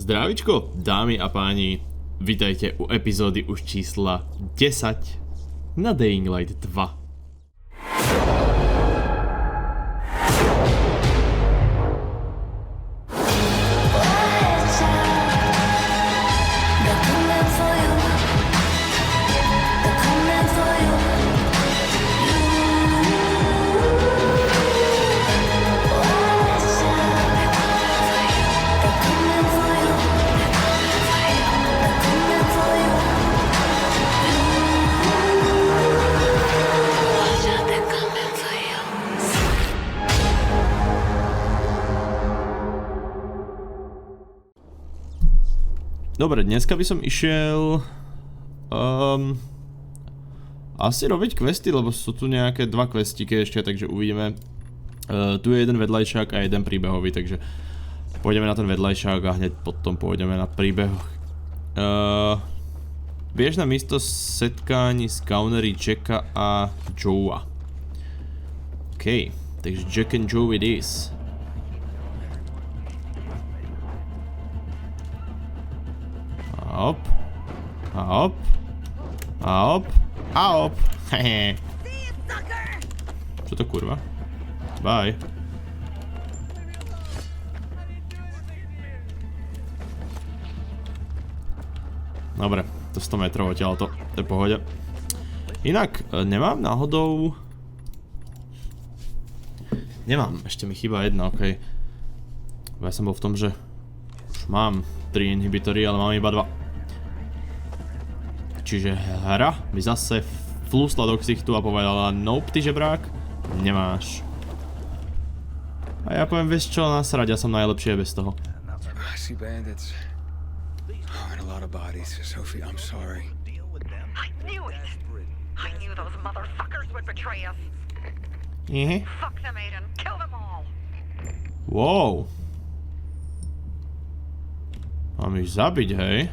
Zdravičko, dámy a páni, vitajte u epizódy už čísla 10 na Dying Light 2. Dobre, dneska by som išiel asi robiť questy, lebo sú tu nejaké dva questíky ešte, takže uvidíme. Tu je jeden vedľajšák a jeden príbehový, takže pôjdeme na ten vedľajšák a hneď potom pôjdeme na príbeh. Biežné miesto setkání s gaunery Jacka a Joea. OK, takže Jack and Joe it is. Hop. A hop. A hop. A hop. Hehe. Čo to kurva? Bye. Dobre, to 100 metrov odtiaľ to je v pohode. Inak, nemám náhodou... Nemám, ešte mi chýba jedna, okej. Ja som bol v tom, že už mám 3 inhibitory, ale mám iba 2. Čiže hra mi zase flusla do ksichtu a povedala nope, ty žebrák, nemáš. A ja poviem, vieš čo, nasrať, ja som najlepšie bez toho. Wow. Mám ich zabiť, hej?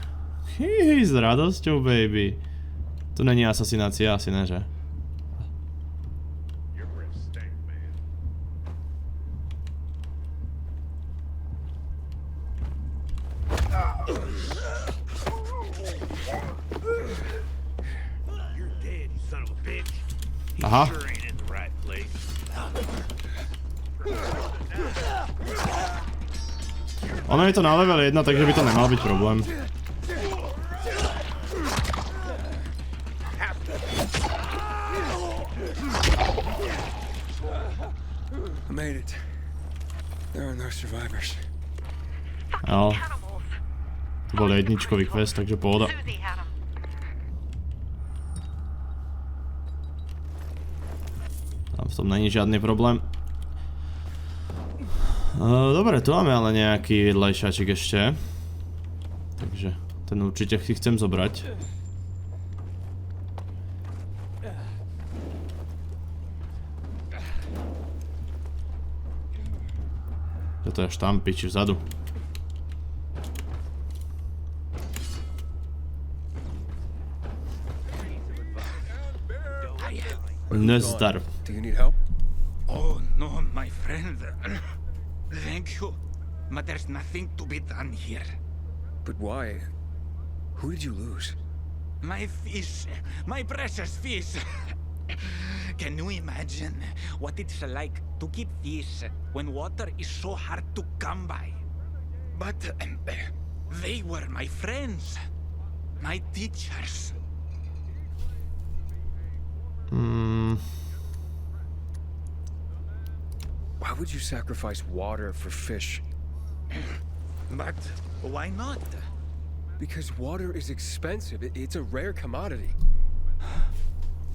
Hihi, s radosťou, baby. Tu není asasinácia, asi ne, že? Aha. Ono je to na level 1, takže by to nemal byť problém. Jo. To bol jedničkový quest, takže pohoda. Tam v tom není žiadny problém. Dobre, tu máme ale nejaký vedľajšáčik ešte. Takže ten určite si chcem zobrať. Toto je štampič vzadu. Nezdar. Oh no, my friend. Thank you. But there's nothing to be done here. But why? Who did you lose? My fish. My precious fish. Can you imagine what it's like to keep fish when water is so hard to come by? But they were my friends, my teachers. Why would you sacrifice water for fish? But why not? Because water is expensive. It's a rare commodity.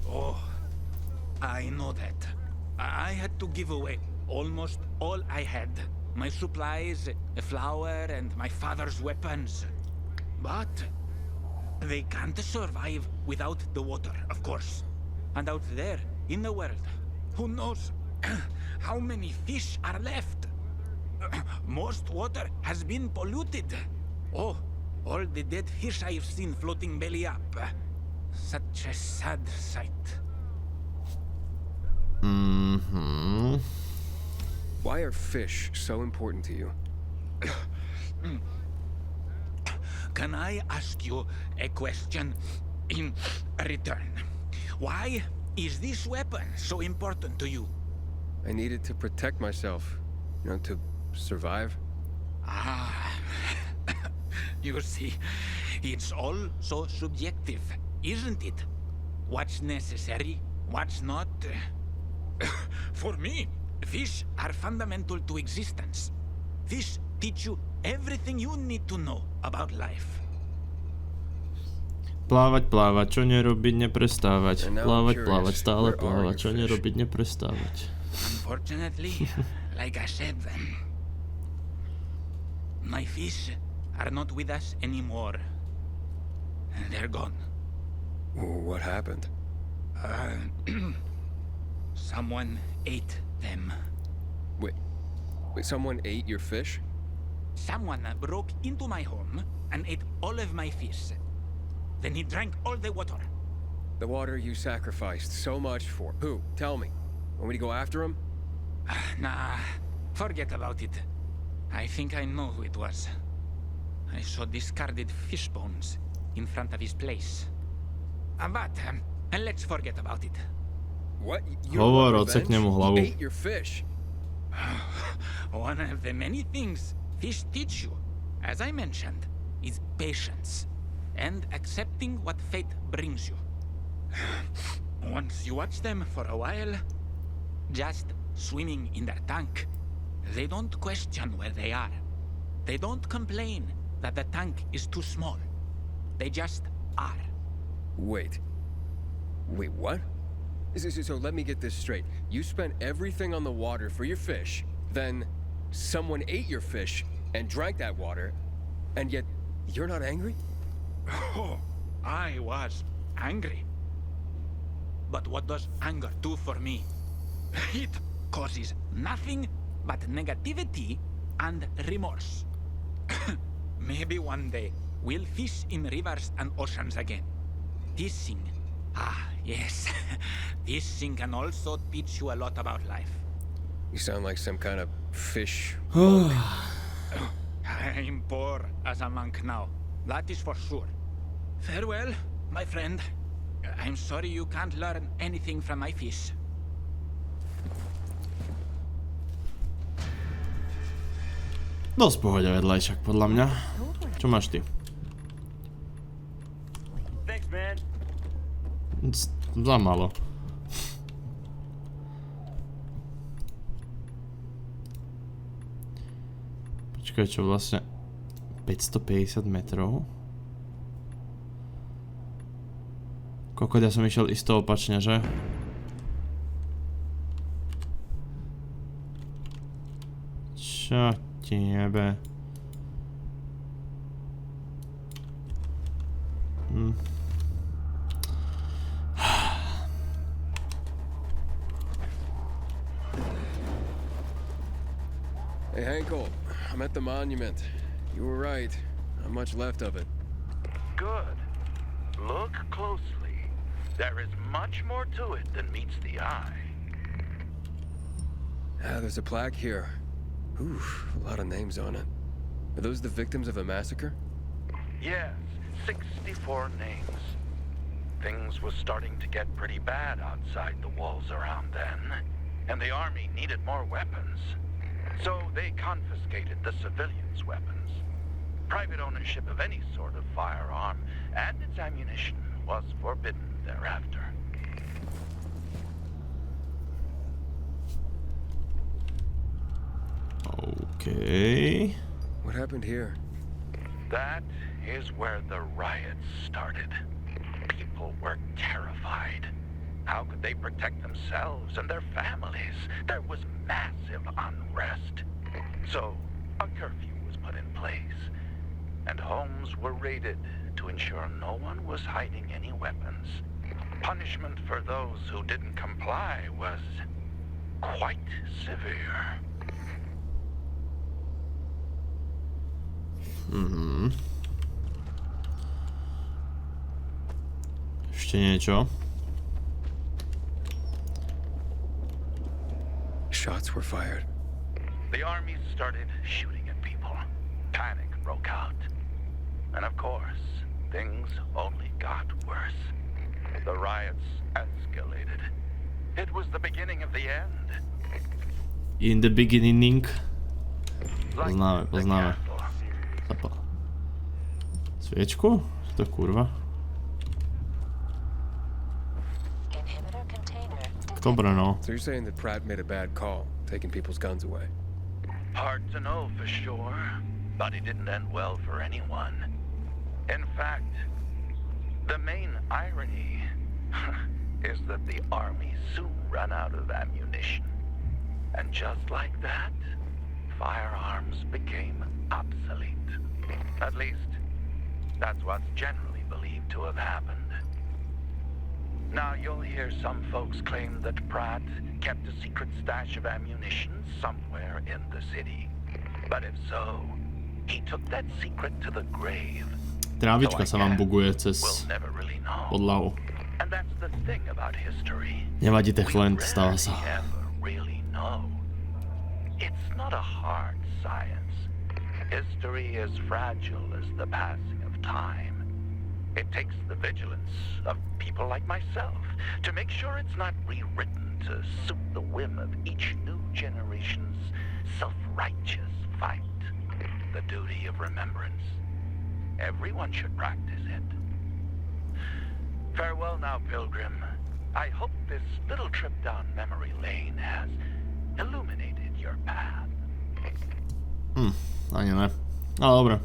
Oh, I know that. I had to give away almost all I had. My supplies, a flour, and my father's weapons. But they can't survive without the water, of course. And out there, in the world, who knows how many fish are left? Most water has been polluted. Oh, all the dead fish I've seen floating belly up. Such a sad sight. Why are fish so important to you? Can I ask you a question in return? Why is this weapon so important to you? I needed to protect myself, you know, to survive. Ah, you see, it's all so subjective, isn't it? What's necessary, what's not? For me, fish are fundamental to existence. Fish teach you everything you need to know about life. Plávať, plávať, čo nerobiť, neprestávať. And now I'm Plávať, curious, plávať, stále where are plávať, your čo fish? nerobiť, neprestávať. Unfortunately, like I said then, my fish are not with us anymore. They're gone. What happened? Someone ate them. Wait, someone ate your fish? Someone broke into my home and ate all of my fish. Then he drank all the water. The water you sacrificed so much for. Who? Tell me. Want me to go after him? Nah, forget about it. I think I know who it was. I saw discarded fish bones in front of his place. But let's forget about it. What? Hovor, want odsekne mu revenge? hlavu. He ate your fish. One of the many things fish teach you, as I mentioned, is patience and accepting what fate brings you. Once you watch them for a while, just swimming in their tank, they don't question where they are. They don't complain that the tank is too small. They just are. Wait, what? So let me get this straight. You spent everything on the water for your fish, then someone ate your fish and drank that water, and yet you're not angry? Oh, I was angry. But what does anger do for me? It causes nothing but negativity and remorse. Maybe one day we'll fish in rivers and oceans again. Fishing. Ah, yes. Fishing can also teach you a lot about life. You sound like some kind of fish. I'm poor as a monk now. That is for sure. Farewell, my friend. I'm sorry you can't learn anything from my fish. Dosť pohode vedľajšak, podľa mňa. Čo máš ty? Thanks, man. Za málo. Počkaj, čo vlastne... 550 metrov? Kokot, ja som išiel isto opačne, že? Čo ti jebe? Hey, Hankel, I'm at the monument. You were right. Not much left of it. Good. Look closely. There is much more to it than meets the eye. There's a plaque here. Oof, a lot of names on it. Are those the victims of a massacre? Yes, 64 names. Things was starting to get pretty bad outside the walls around then, and the army needed more weapons. So they confiscated the civilians' weapons. Private ownership of any sort of firearm and its ammunition was forbidden thereafter. Okay. What happened here? That is where the riots started. People were terrified. How could they protect themselves and their families? There was massive unrest. So, a curfew was put in place, and homes were raided to ensure no one was hiding any weapons. Punishment for those who didn't comply was quite severe. Ešte niečo? Shots were fired. The army started shooting at people. Panic broke out. And of course, things only got worse. The riots escalated. It was the beginning of the end. In the beginning. Like Poznáme, the poznáme. castle. Zapal. Sviečku? Čo to kurva? Dobre, no. So you're saying that Pratt made a bad call, taking people's guns away? Hard to know for sure, but it didn't end well for anyone. In fact, the main irony is that the army soon ran out of ammunition. And just like that, firearms became obsolete. At least, that's what's generally believed to have happened. Now, you'll hear some folks claim that Pratt kept a secret stash of ammunition somewhere in the city. But if so, he took that secret to the grave. Trávička sa vám buguje cez We'll never really know. podlahu. And that's the thing about history. Nevadí, We Techland, stáva rarely sa. ever really know. It's not a hard science. History is fragile as the passing of time. It takes the vigilance of people like myself to make sure it's not rewritten to suit the whim of each new generation's self-righteous fight. The duty of remembrance. Everyone should practice it. Farewell now, Pilgrim. I hope this little trip down memory lane has illuminated your path. Ani ne. Ale dobre.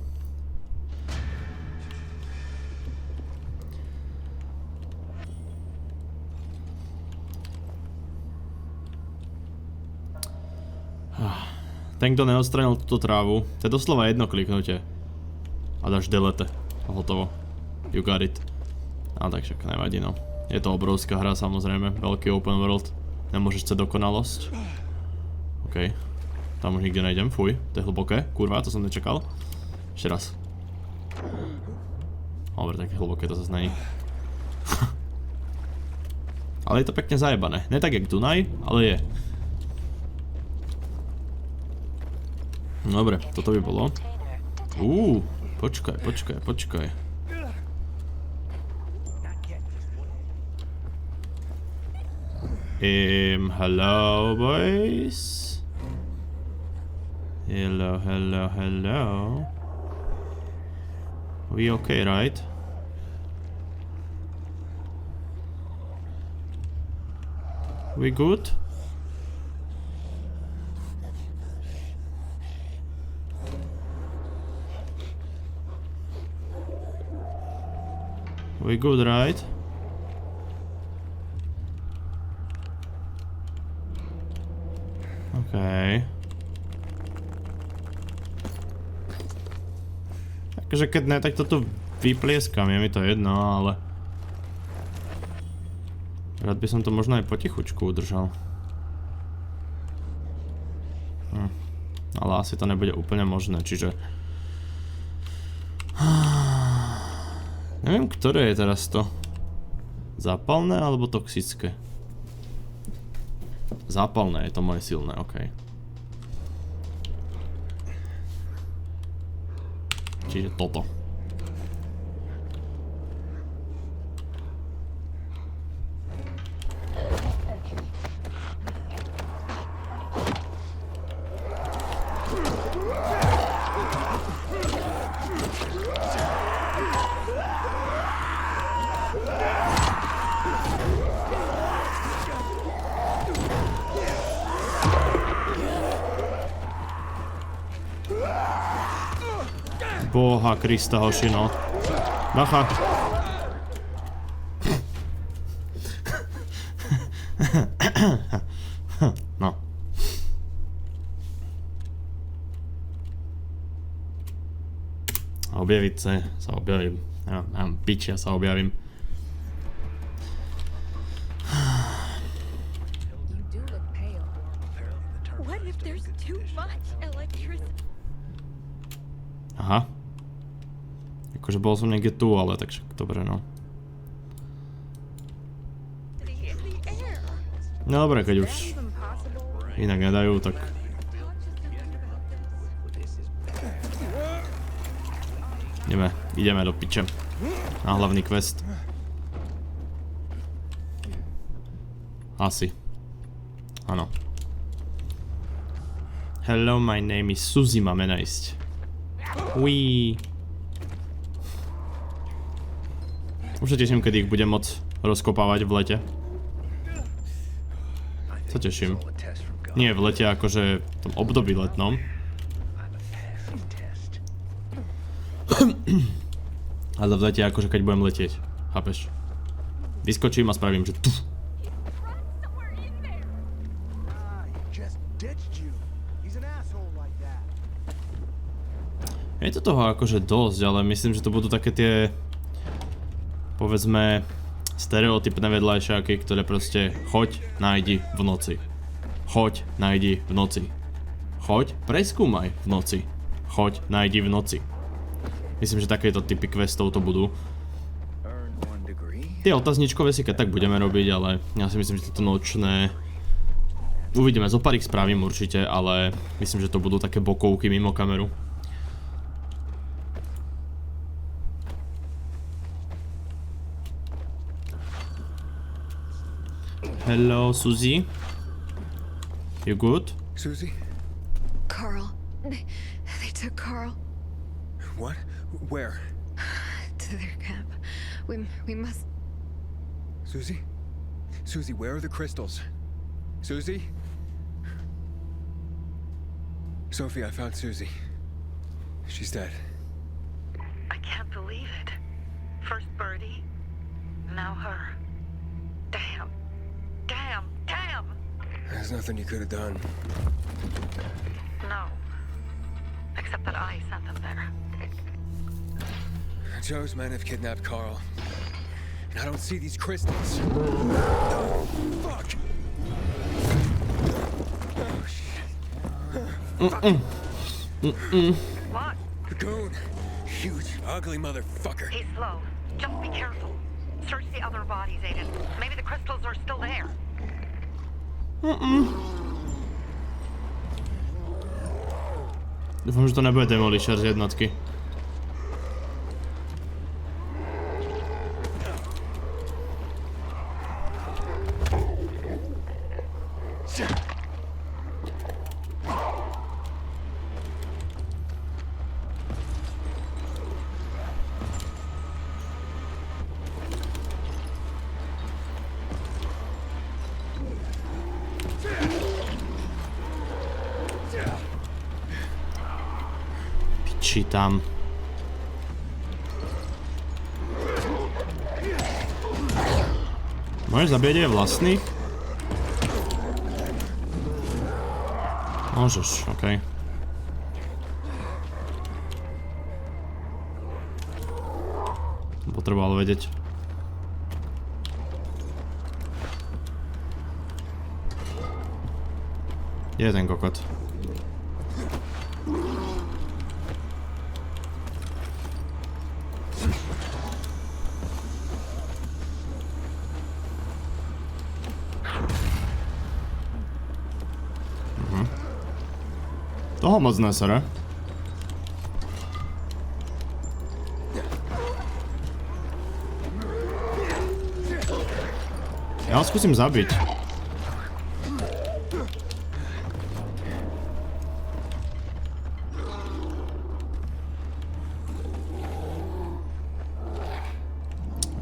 Ten, kto neodstranil túto trávu, to je doslova jedno kliknutie. A dáš delete. A hotovo. You got it. A tak však nevadí, no. Je to obrovská hra, samozrejme. Veľký open world. Nemôžeš chceť dokonalosť. OK. Tam už nikde nejdem, fuj. To je hlboké. Kurva, to som nečakal. Ešte raz. Dobre, také hlboké to zase není. Ale je to pekne zajebané. Ne tak jak Dunaj, ale je. Dobre, toto by bolo. Počkaj. Hello boys. Hello. We okay, right? We good? We good, right? Okay. Takže keď ne, tak toto vyplieskam, je mi to jedno, ale... Rád by som to možno aj potichučku udržal. Ale asi to nebude úplne možné, čiže... Neviem, ktoré je teraz to. Zápalné alebo toxické? Zápalné je to moje silné, okej. Čiže toto. Boha Krista, hoši, no. Bacha. No. Objaviť sa objavím. Ja mám pič, ja sa objavím. Aha. Akože bol som niekde tu, ale tak však dobre, no. No dobre, keď už inak nedajú, tak... Ideme do piče. Na hlavný quest. Asi. Áno. Hello, my name is Suzy, máme nájsť. Uí. Už sa teším, kedy ich budem môcť rozkopávať v lete. Sa teším. Nie v lete, akože v tom období letnom. Ale v lete, akože keď budem letieť. Chápeš? Vyskočím a spravím, že tu. Je to toho akože dosť, ale myslím, že to budú také tie, povedzme, stereotypné vedľajšáky, ktoré proste choď, nájdi v noci. Choď, nájdi v noci. Choď, preskúmaj v noci. Choď, nájdi v noci. Myslím, že takéto typy questov to budú. Tie otázničkové si keď tak budeme robiť, ale ja si myslím, že toto nočné... Uvidíme, zo pár ich spravím určite, ale myslím, že to budú také bokovky mimo kameru. Hello, Suzy. You good? Suzy? Carl. They took Carl What? Where? to their camp. We must... Suzy? Suzy, where are the crystals? Suzy? Sophie, I found Suzy. She's dead. I can't believe it. First Birdie, now her. Damn. Damn. Damn! There's nothing you could have done. No. Except that I sent them there. Joe's men have kidnapped Carl. And I don't see these crystals. Oh, fuck! Oh, shit. What? The goon. Huge, ugly motherfucker. He's slow. Just be careful. Search the other bodies, Aiden. Maybe the crystals are still there. Dúfam, že to nebude demolisher z jednotky. Tam. Môžeš zabíjať aj vlastných? Môžeš, okej. Potreboval vedieť. Kde je ten kokot? Toho moc nesere. Ja ho skúsim zabiť.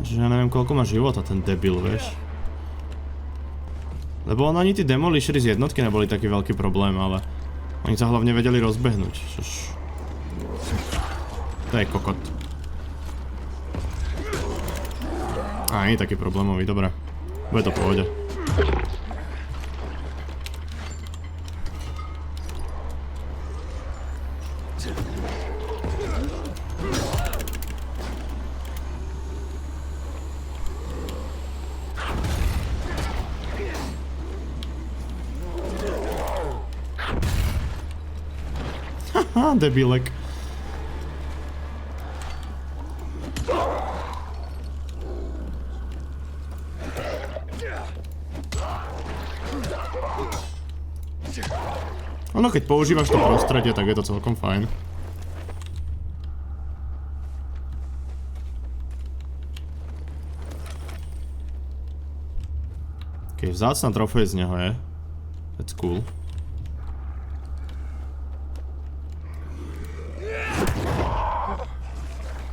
Že ja neviem, koľko má života ten debil, vieš. Lebo on ani tí demolishery z jednotky neboli taký veľký problém, ale oni sa hlavne vedeli rozbehnúť. To je kokot. A nie taký problémový, dobre. Bude to v pohode. Haha, debilek. Ono, keď používaš to prostredie, tak je to celkom fajn. Okej, vzácna trofej z neho je. That's cool.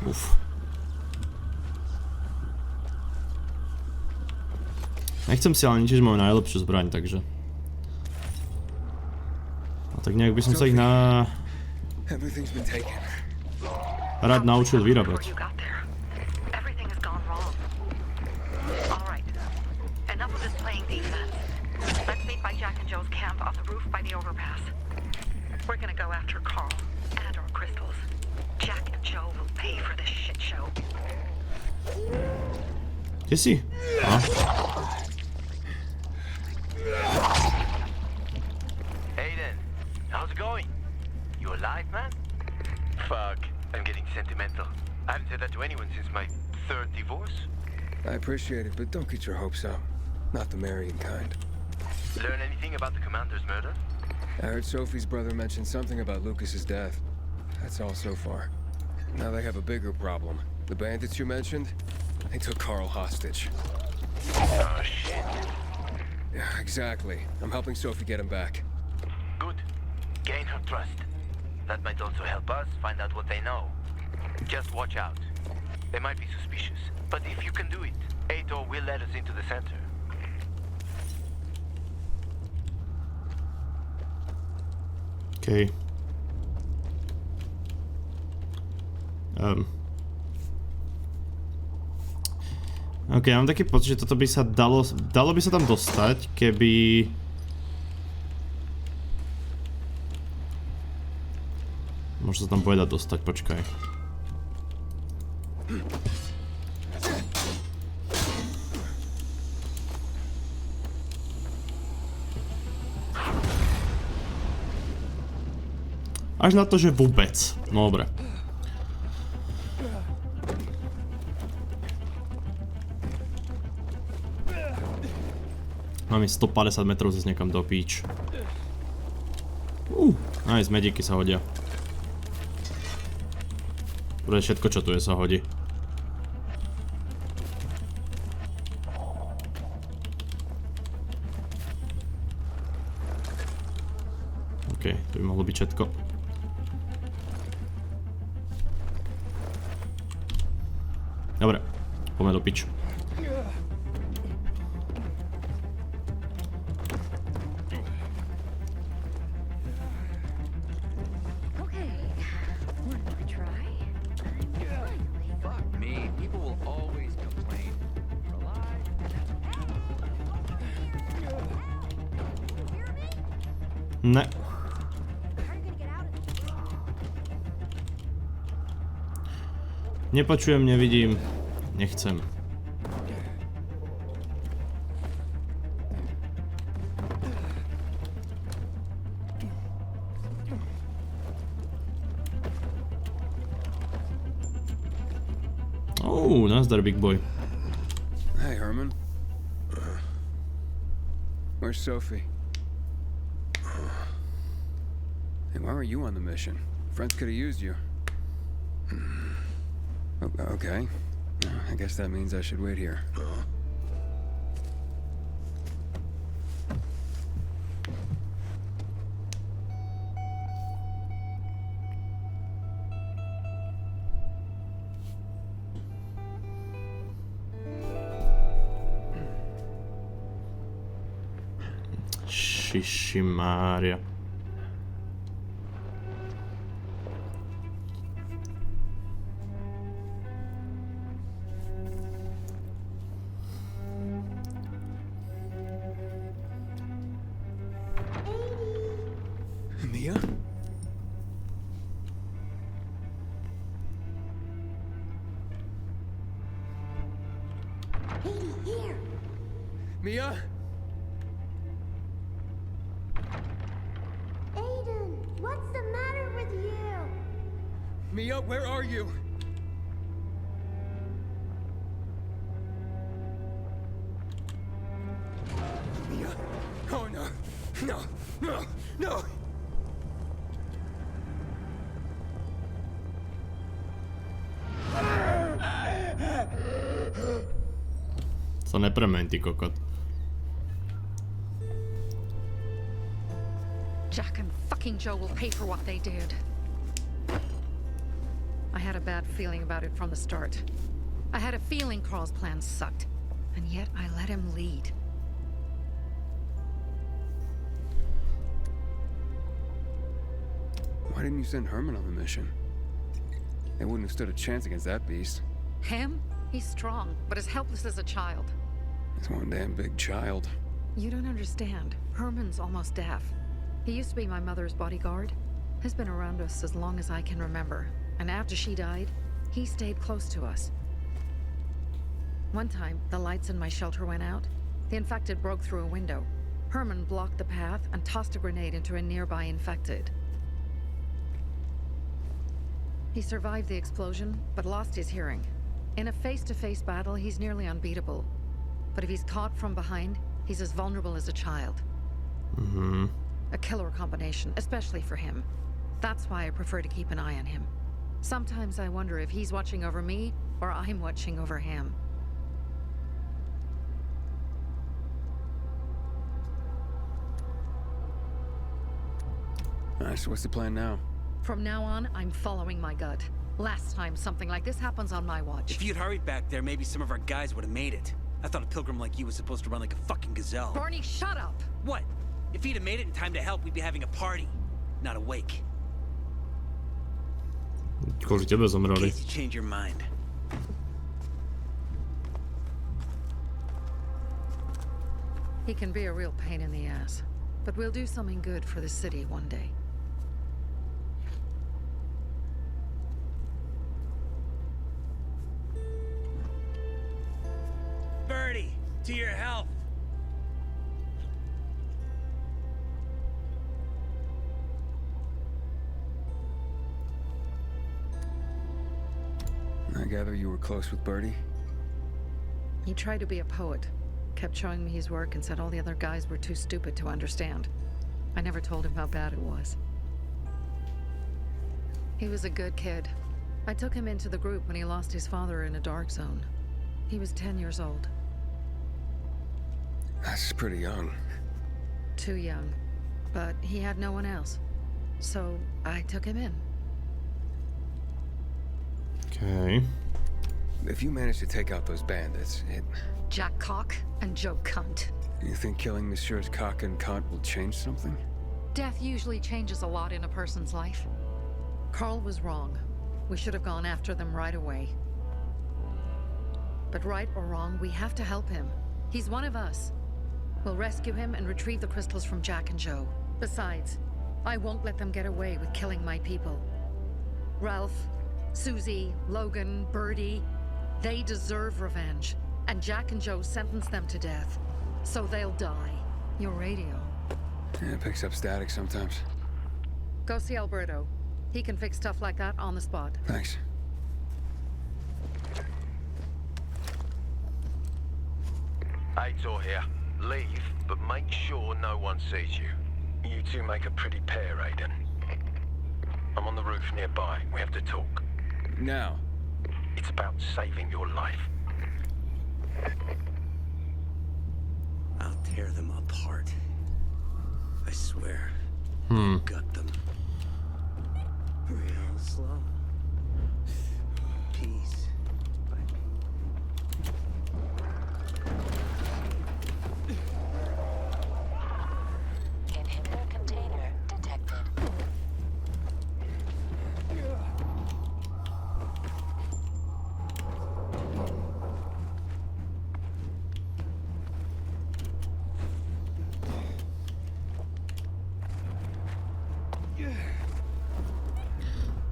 Uf. Nechcem si ale ničiť moju najlepšiu zbraň, takže... A tak nejak by som sa ich rád naučil vyrábať. Kde si? A? How's it going? You alive, man? Fuck, I'm getting sentimental. I haven't said that to anyone since my third divorce. I appreciate it, but don't get your hopes up. Not the marrying kind. Learn anything about the commander's murder? I heard Sophie's brother mention something about Lucas's death. That's all so far. Now they have a bigger problem. The bandits you mentioned, they took Carl hostage. Oh, shit. Yeah, exactly. I'm helping Sophie get him back. Good. Gain her trust. That might also help us find out what they know. Just watch out. They might be suspicious. But if you can do it, Ato will let us into the center. Okay. Ok, mám taký pocit, že toto by sa dalo by sa tam dostať, keby... Možno sa tam bude dať dostať, počkaj. Až na to, že vôbec. No dobre. Máme 150 metrov zase niekam do píč. Nice, mediky sa hodia. Bude všetko, čo tu je, sa hodí. OK, to by mohlo byť všetko. Dobre, poďme do piču. Ne. Nepočujem, nevidím, nechcem. Oh, nazdar, big boy. Hey, Herman. Where's Sophie? Hey, why were you on the mission? Friends could have used you. Okay. I guess that means I should wait here. Shishimaria. Mia? Here. Mia? Aiden, what's the matter with you? Mia, where are you? Mia? Oh no. No. No. No. Sa nepremeň, ty kokot. fucking Joe will pay for what they did. I had a bad feeling about it from the start. I had a feeling Carl's plan sucked, and yet I let him lead. Why didn't you send Herman on the mission? They wouldn't have stood a chance against that beast. Him? He's strong, but as helpless as a child. He's one damn big child. You don't understand. Herman's almost deaf. He used to be my mother's bodyguard. He's been around us as long as I can remember. And after she died, he stayed close to us. One time, the lights in my shelter went out. The infected broke through a window. Herman blocked the path and tossed a grenade into a nearby infected. He survived the explosion, but lost his hearing. In a face-to-face battle, he's nearly unbeatable. But if he's caught from behind, he's as vulnerable as a child. Mhm. A killer combination, especially for him. That's why I prefer to keep an eye on him. Sometimes I wonder if he's watching over me, or I'm watching over him. Alright, so what's the plan now? From now on, I'm following my gut. Last time something like this happens on my watch. If you'd hurried back there, maybe some of our guys would have made it. I thought a pilgrim like you was supposed to run like a fucking gazelle. Barney, shut up! What? If he'd have made it in time to help, we'd be having a party, not a wake. Kvôli tebe In zomreli. case you change your mind. He can be a real pain in the ass. But we'll do something good for the city one day. Birdie, to your health. I gather you were close with Birdie? He tried to be a poet. Kept showing me his work and said all the other guys were too stupid to understand. I never told him how bad it was. He was a good kid. I took him into the group when he lost his father in a dark zone. He was 10 years old. That's pretty young. Too young. But he had no one else. So I took him in. Okay. If you manage to take out those bandits, Jack Cock and Joe Cunt. you think killing Messieurs Cock and Cunt will change something? Death usually changes a lot in a person's life. Carl was wrong. We should have gone after them right away. But right or wrong, we have to help him. He's one of us. We'll rescue him and retrieve the crystals from Jack and Joe. Besides, I won't let them get away with killing my people. Ralph, Susie, Logan, Birdie, they deserve revenge. And Jack and Joe sentenced them to death. So they'll die. Your radio. Yeah, it picks up static sometimes. Go see Alberto. He can fix stuff like that on the spot. Thanks. Aitor here. Leave, but make sure no one sees you. You two make a pretty pair, Aiden. I'm on the roof nearby. We have to talk. Now. It's about saving your life. I'll tear them apart. I swear. Gut them. Real slow. Peace. By Inhibitor container detected.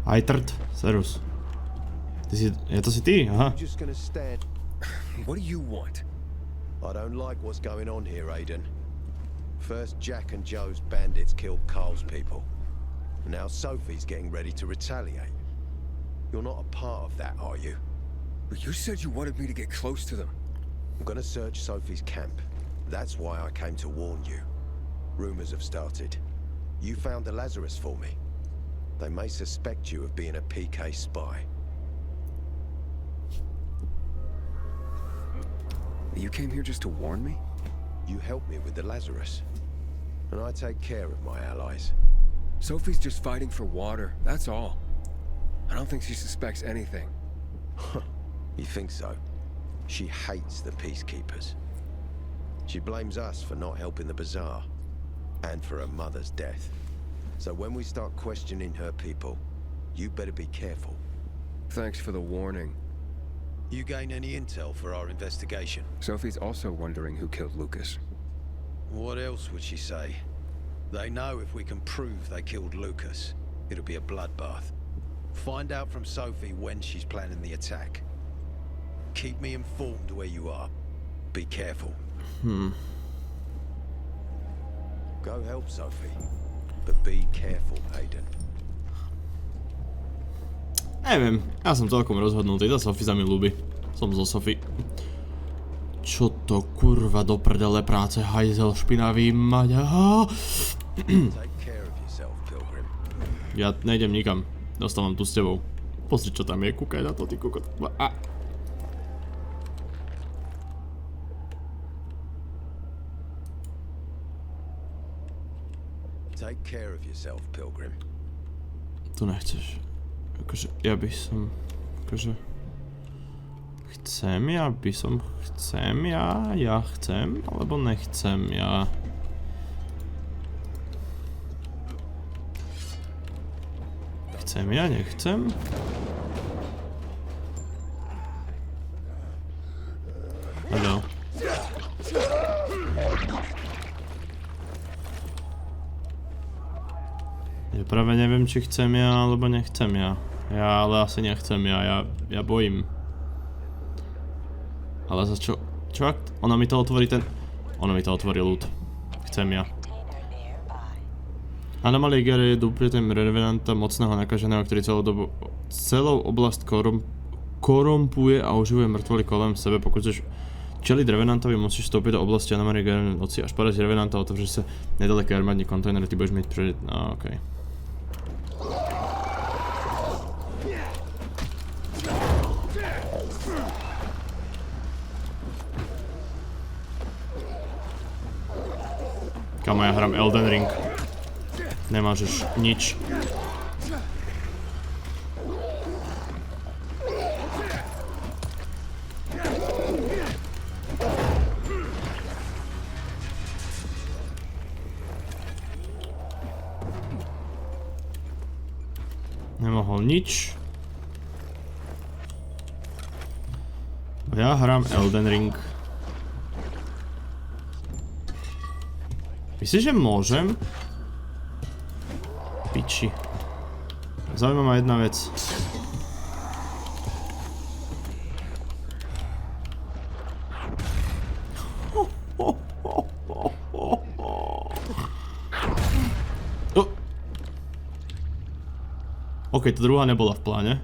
Ajtrt, serus. Je to si ty? Aha. Just gonna stand. What do you want? I don't like what's going on here, Aiden. First, Jack and Joe's bandits killed Carl's people. Now Sophie's getting ready to retaliate. You're not a part of that, are you? But you said you wanted me to get close to them. I'm gonna search Sophie's camp. That's why I came to warn you. Rumors have started. You found the Lazarus for me. They may suspect you of being a PK spy. You came here just to warn me? You helped me with the Lazarus. And I take care of my allies. Sophie's just fighting for water, that's all. I don't think she suspects anything. You think so? She hates the peacekeepers. She blames us for not helping the bazaar, and for her mother's death. So when we start questioning her people, you better be careful. Thanks for the warning. You gain any intel for our investigation? Sophie's also wondering who killed Lucas. What else would she say? They know if we can prove they killed Lucas, it'll be a bloodbath. Find out from Sophie when she's planning the attack. Keep me informed where you are. Be careful. Go help Sophie, but be careful, Aiden. Neviem, ja som celkom rozhodnutý, tá Sophie sa mi ľúbi. Som zo Sophie. Čo to kurva do prdele práce, hajzel špinavý maďa. Ja nejdem nikam, dostávam tu s tebou. Pozri, čo tam je, kúkaj na to, ty kokot. Take care of yourself, Pilgrim. Tu nechceš. Akože, ja by som... Akože... Chcem, ja by som... Chcem, ja chcem, alebo nechcem, ja... Chcem, ja nechcem? Hello. Ja práve neviem, či chcem ja, alebo nechcem ja. Ja ale asi nechcem ja bojím. Ale za čo? Čo ak ona mi to otvorí ten... Ona mi to otvorí ľud. Chcem ja. Anomalie Gary je duplietem revenanta mocného nakaženého, ktorý celou oblast korumpuje a uživuje mŕtvoly kolem sebe. Pokud chceš čeliť revenantovi, musíš vstúpiť do oblasti anomalie Gary v noci. Až porazíš revenanta, otvoríš sa nedaleké armádne kontajnery, ty budeš mať pred... No, okej. Kamo, ja hram Elden Ring. Nemážeš nič. Nemohol nič. Ja hram Elden Ring. Myslíš, že môžem? Piči. Zaujíma ma jedna vec. OK, tá druhá nebola v pláne.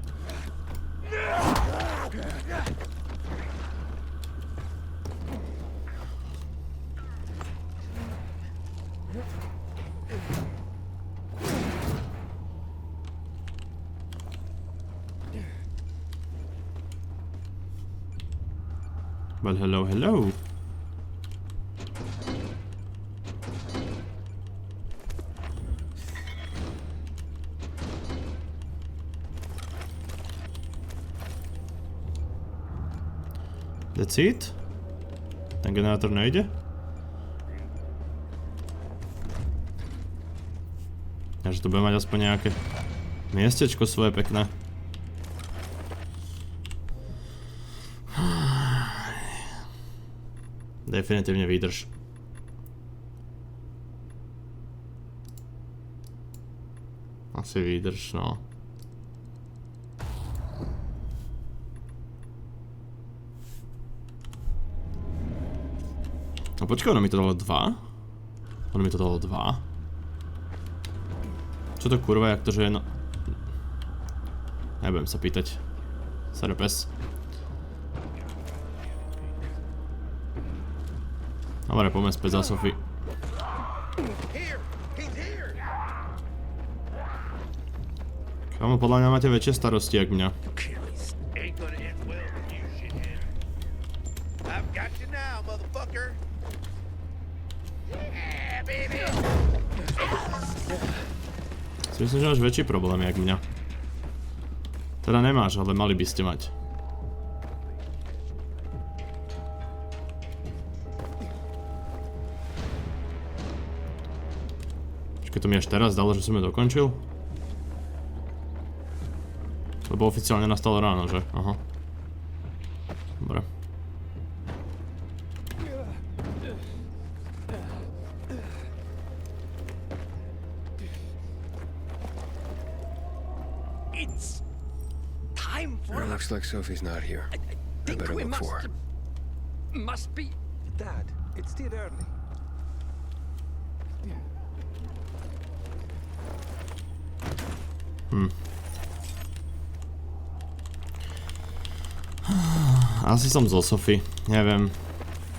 Well, hello, hello. That's it? Ten generátor nejde? Takže to bude mať aspoň nejaké miestečko svoje pekné. Definitívne vydrž. Asi vydrž, no. A počkaj, ono mi to dalo 2? Ono mi to dalo 2? Čo to kurva, jak to, že je no... Nebudem sa pýtať. Sorry, pes. Dobre, poďme späť za Sophie. Kámo, podľa mňa máte väčšie starosti, jak mňa. Si myslím, že máš väčší problém, jak mňa. Teda nemáš, ale mali by ste mať. Počkej, to mi až teraz dalo, že som ju dokončil? Lebo oficiálne nastalo ráno, že? Aha. Dobre. It's time for. It looks like Sophie's not here. I better look for her. Must be. Dad, it's still early. Asi som zo Sophie, neviem.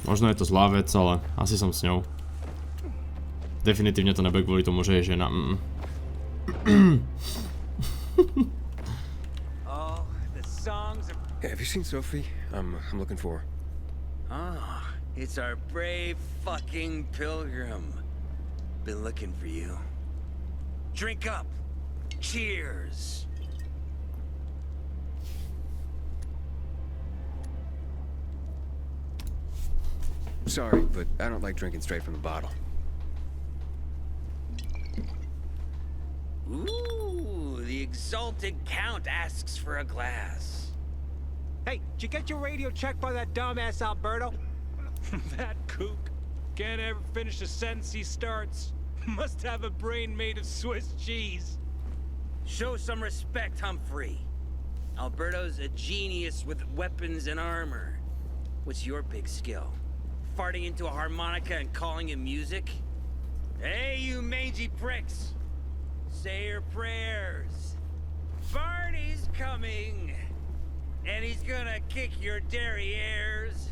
Možno je to zlá vec, ale asi som s ňou. Definitívne to nebude kvôli tomu, že je žena. Oh, the songs are... Hey, have you seen Sophie? I'm looking for her. Ah, it's our brave fucking pilgrim. Been looking for you. Drink up. Cheers. Sorry, but I don't like drinking straight from the bottle. Ooh, the exalted count asks for a glass. Hey, did you get your radio checked by that dumbass Alberto? That kook. Can't ever finish a sentence he starts. Must have a brain made of Swiss cheese. Show some respect, Humphrey. Alberto's a genius with weapons and armor. What's your big skill? Farting into a harmonica and calling it music? Hey, you mangy pricks! Say your prayers. Barney's coming! And he's gonna kick your derrieres.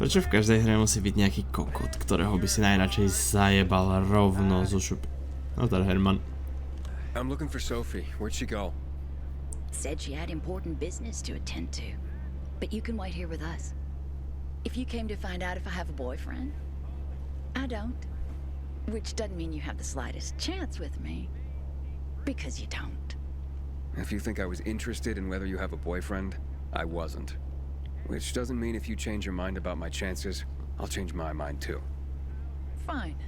Prečo v každej hre musí byť nejaký kokot, ktorého by si najradšej zajebal rovno zo šupy? No teda Herman. I'm looking for Sophie. Where'd she go? Said she had important business to attend to. But you can wait here with us. If you came to find out if I have a boyfriend, I don't. Which doesn't mean you have the slightest chance with me. Because you don't. If you think I was interested in whether you have a boyfriend, I wasn't. Which doesn't mean if you change your mind about my chances, I'll change my mind too. Fine.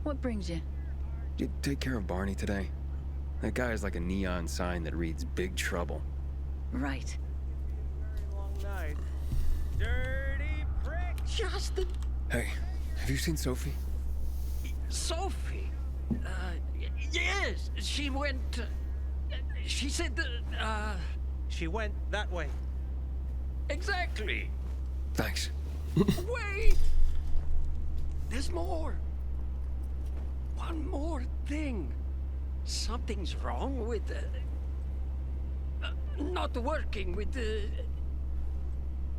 What brings you? Did you take care of Barney today? That guy is like a neon sign that reads Big Trouble. Right. Long night. Dirty prick! Justin! Hey, have you seen Sophie? Sophie? Yes, she went... she said that, She went that way. Exactly. Thanks. Wait! There's more. One more thing. Something's wrong with the... not working with the...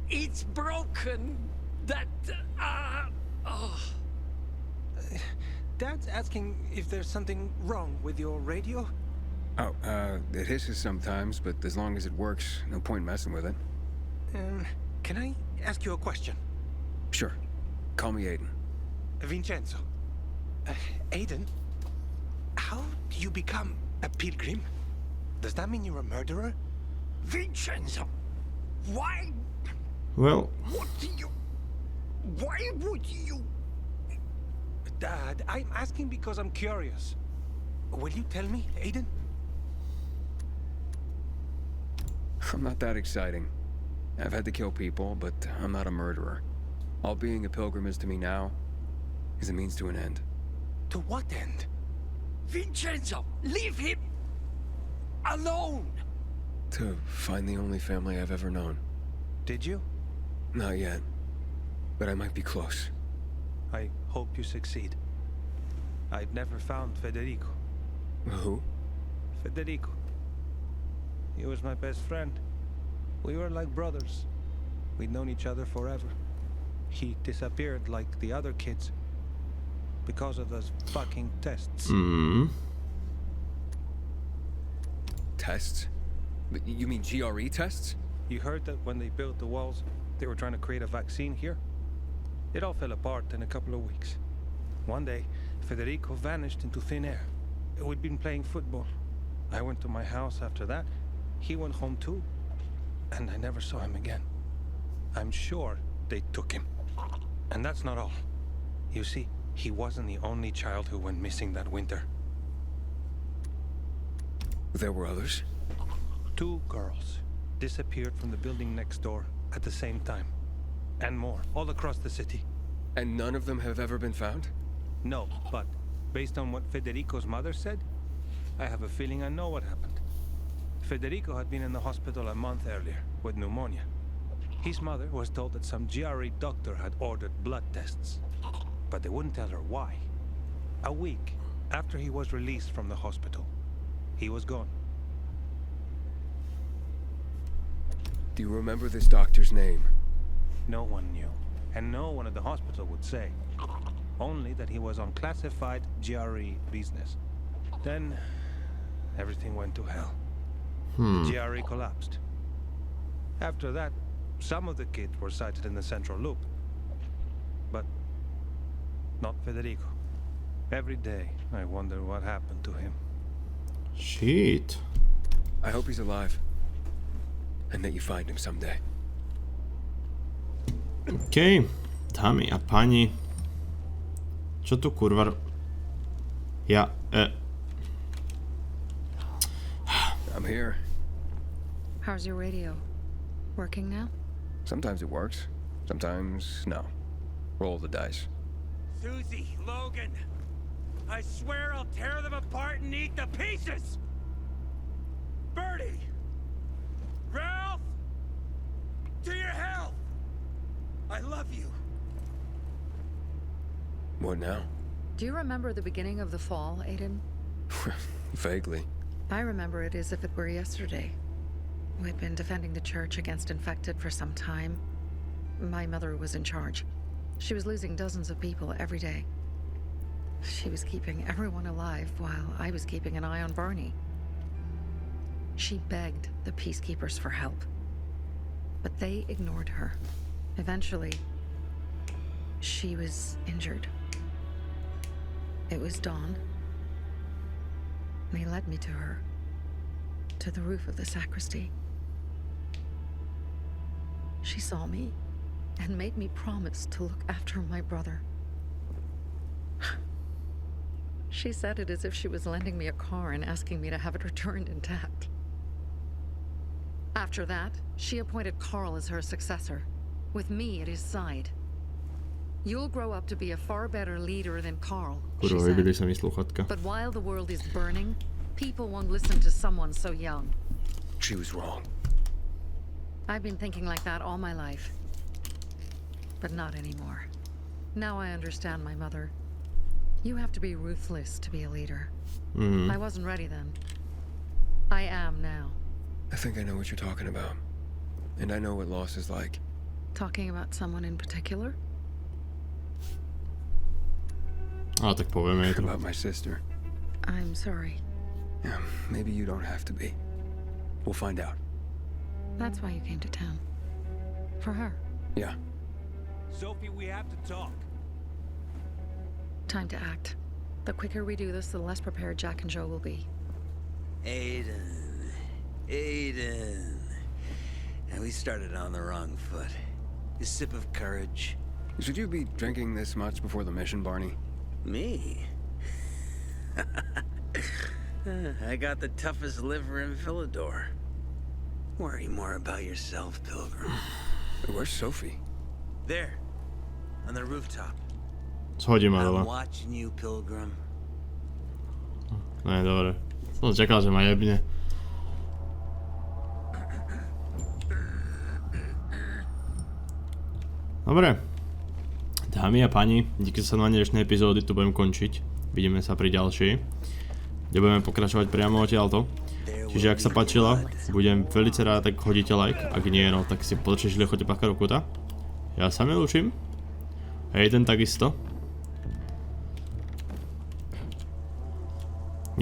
It's broken. That... oh. Dad's asking if there's something wrong with your radio? Oh, it hisses sometimes, but as long as it works, no point messing with it. Can I ask you a question? Sure. Call me Aiden. Vincenzo. Aiden? How do you become a pilgrim? Does that mean you're a murderer? Vincenzo! Why? Well... What do you... Why would you... Dad, I'm asking because I'm curious. Will you tell me, Aiden? I'm not that exciting. I've had to kill people, but I'm not a murderer. All being a pilgrim is to me now is a means to an end. To what end? Vincenzo, leave him alone! To find the only family I've ever known. Did you? Not yet, but I might be close. I hope you succeed. I've never found Federico. Who? Federico. He was my best friend. We were like brothers. We'd known each other forever. He disappeared like the other kids. Because of those fucking tests. Tests? You mean GRE tests? You heard that when they built the walls, they were trying to create a vaccine here? It all fell apart in a couple of weeks. One day, Federico vanished into thin air. We'd been playing football. I went to my house after that. He went home too. And I never saw him again. I'm sure they took him. And that's not all. You see, he wasn't the only child who went missing that winter. There were others? 2 girls disappeared from the building next door at the same time. And more, all across the city. And none of them have ever been found? No, but based on what Federico's mother said, I have a feeling I know what happened. Federico had been in the hospital a month earlier with pneumonia. His mother was told that some GRE doctor had ordered blood tests, but they wouldn't tell her why. A week after he was released from the hospital, he was gone. Do you remember this doctor's name? No one knew, and no one at the hospital would say. Only that he was on classified GRE business. Then, everything went to hell. The GRE collapsed. After that, some of the kids were sighted in the central loop. But not Federico. Every day, I wonder what happened to him. Shit. I hope he's alive. And that you find him someday. OK, dámy a páni. Čo tu kurva... I'm here. How's your radio? Working now? Sometimes it works. Sometimes no. Roll the dice. Susie, Logan, I swear I'll tear them apart and eat the pieces! Bertie! Ralph! To your health! I love you. What now? Do you remember the beginning of the fall, Aiden? Vaguely. I remember it as if it were yesterday. We'd been defending the church against infected for some time. My mother was in charge. She was losing dozens of people every day. She was keeping everyone alive while I was keeping an eye on Barney. She begged the peacekeepers for help, but they ignored her. Eventually, she was injured. It was dawn. They led me to her, to the roof of the sacristy. She saw me and made me promise to look after my brother. She said it as if she was lending me a car and asking me to have it returned intact. After that, she appointed Carl as her successor, with me at his side. You'll grow up to be a far better leader than Carl, she said. But while the world is burning, people won't listen to someone so young. She was wrong. I've been thinking like that all my life. But not anymore. Now I understand my mother. You have to be ruthless to be a leader. I wasn't ready then. I am now. I think I know what you're talking about. And I know what loss is like. Talking about someone in particular? Tak povieme to. About my sister. I'm sorry. Yeah, maybe you don't have to be. We'll find out. That's why you came to town. For her. Yeah. Sophie, we have to talk. Time to act. The quicker we do this, the less prepared Jack and Joe will be. Aiden. And we started on the wrong foot. A sip of courage. Should you be drinking this much before the mission, Barney? Me? I got the toughest liver in Villador. Worry more about yourself, Pilgrim. Where's Sophie? There. On the rooftop. Schodím ma dole. I'm watching you, Pilgrim. Ne, dobre. Som čakal, že ma jebne. Dobre. Dámy a páni, díky za sledovanie dnešnej epizódy, tu budem končiť. Vidíme sa pri ďalšej, kde budeme pokračovať priamo odtiaľto. Čiže ak sa páčila, budem veľmi rád, tak hodíte like. Ak nie, no tak si podržte, choďte pachka do kuta. Ja sa mi lúčim. Aiden takisto.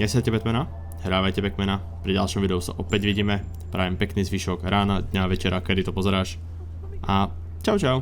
Nesajte Batmana, hrávajte Batmana. Pri ďalšom videu sa opäť vidíme. Prajem pekný zvyšok rána, dňa, večera, kedy to pozeráš. A čau čau.